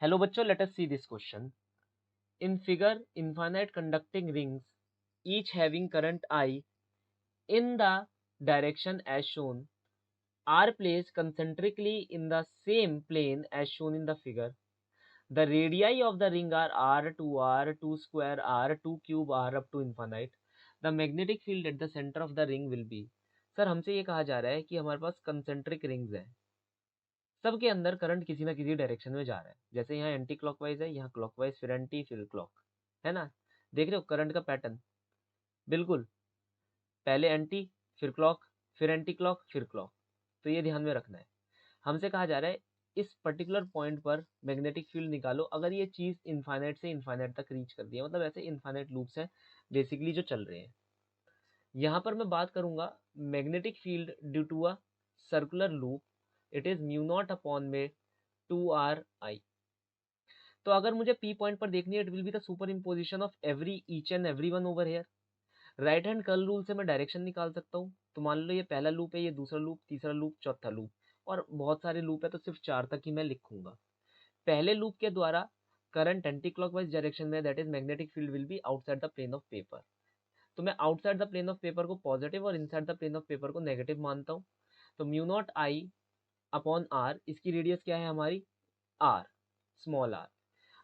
Hello bachcho, let us see this question. In figure, infinite conducting rings, each having current I in the direction as shown, are placed concentrically in the same plane as shown in the figure. The radii of the ring are R, 2 square R, 2 cube R up to infinite. The magnetic field at the center of the ring will be. Sir हमसे ये कहा जा रहा है कि हमारे पास concentric rings है, सबके अंदर करंट किसी ना किसी डायरेक्शन में जा रहा है। जैसे यहाँ एंटी क्लॉकवाइज है, यहाँ क्लॉकवाइज, फिर एंटी, फिर क्लॉक, है ना। देख रहे हो करंट का पैटर्न, बिल्कुल पहले एंटी, फिर क्लॉक, फिर एंटी क्लॉक, फिर क्लॉक। तो ये ध्यान में रखना है। हमसे कहा जा रहा है इस पर्टिकुलर पॉइंट पर मैग्नेटिक फील्ड निकालो अगर ये चीज इनफाइनाइट से इनफाइनाइट तक रीच कर दिया, मतलब ऐसे इनफाइनाइट लूप्स हैं बेसिकली जो चल रहे हैं। यहाँ पर मैं बात करूंगा magnetic field due to a circular loop, it is mu naught upon में 2r_I। तो अगर मुझे पी पॉइंट पर देखनी है, it will be the super imposition of every each and every one over here. Right hand curl rule से मैं direction निकाल सकता हूँ। तो मान लो ये पहला लूप है, ये दूसरा लूप, तीसरा लूप, चौथा लूप, और बहुत सारे लूप है तो सिर्फ 4 तक ही मैं लिखूंगा। पहले लूप के द्वारा करंट एंटी क्लॉकवाइज डायरेक्शन में, that is magnetic field will be outside the plane of paper. तो मैं outside the plane of paper को पॉजिटिव और inside the plane of paper को नेगेटिव मानता हूँ। तो mu naught I upon R, इसकी रेडियस क्या है हमारी, आर, स्मॉल आर।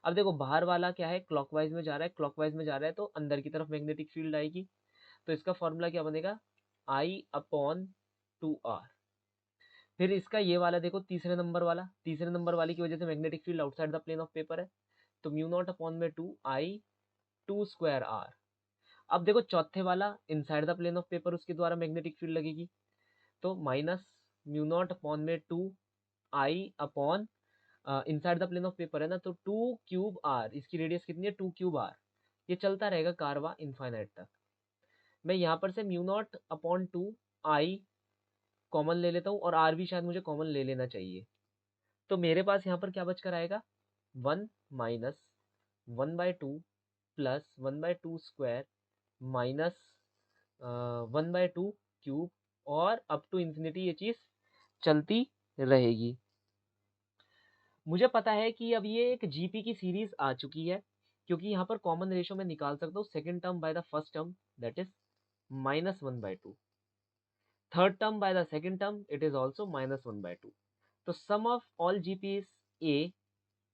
अब देखो बाहर वाला क्या है, क्लॉकवाइज में जा रहा है, क्लॉकवाइज में जा रहा है तो अंदर की तरफ मैग्नेटिक फील्ड आएगी। तो इसका फॉर्मूला क्या बनेगा, आई अपॉन 2r। फिर इसका ये वाला देखो तीसरे नंबर वाला, तीसरे नंबर वाले की वजह से magnetic field outside the plane of paper है, तो म्यू नॉट अपॉन में 2I 2 स्क्वायर आर। अब देखो चौथे वाला inside the plane of paper, उसके द्वारा मैग्नेटिक फील्ड लगेगी, तो माइनस म्यू नॉट अपॉन में 2I upon inside the plane of paper है ना, तो 2 क्यूब आर, इसकी रेडियस कितनी है, 2 क्यूब आर। ये चलता रहेगा कारवा इनफाइनाइट तक। मैं यहाँ पर से mu naught upon 2I common ले लेता हूँ, और आर भी शायद मुझे कॉमन ले लेना चाहिए। तो मेरे पास यहाँ पर क्या बचकर आएगा, 1 minus 1/2 plus 1/2 square minus 1/2 cube, और अप टू इंफिनिटी ये चीज चलती रहेगी। मुझे पता है कि अब ये एक जीपी की सीरीज आ चुकी है, क्योंकि यहाँ पर कॉमन रेशो में निकाल सकता हूँ second term by the first term, that is -1/2, third term by the second term, it is also -1/2। तो sum of all GP is a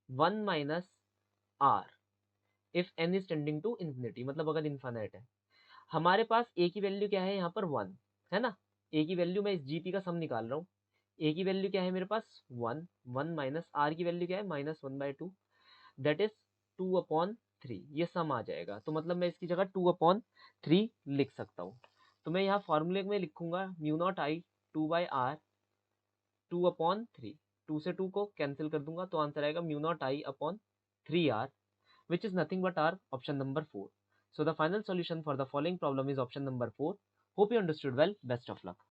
1 minus r if n is tending to infinity, मतलब अगर infinite है। हमारे पास ए की value क्या है यहाँ पर 1 है ना। ए की वैल्यू मैं इस जीपी का सम निकाल रहा हूँ। ए की वैल्यू क्या है मेरे पास 1, 1 माइनस आर की वैल्यू क्या है -1/2, दैट इज 2/3। ये सम आ जाएगा, तो मतलब मैं इसकी जगह 2/3 लिख सकता हूँ। तो मैं यहाँ फॉर्मूले में लिखूंगा म्यू नॉट आई 2/r 2/3। 2 से 2 को कैंसिल कर दूंगा, तो आंसर आएगा mu naught I upon 3r, which is nothing but our option number 4. So the final solution for the following problem is option number 4. Hope you understood well. Best of luck.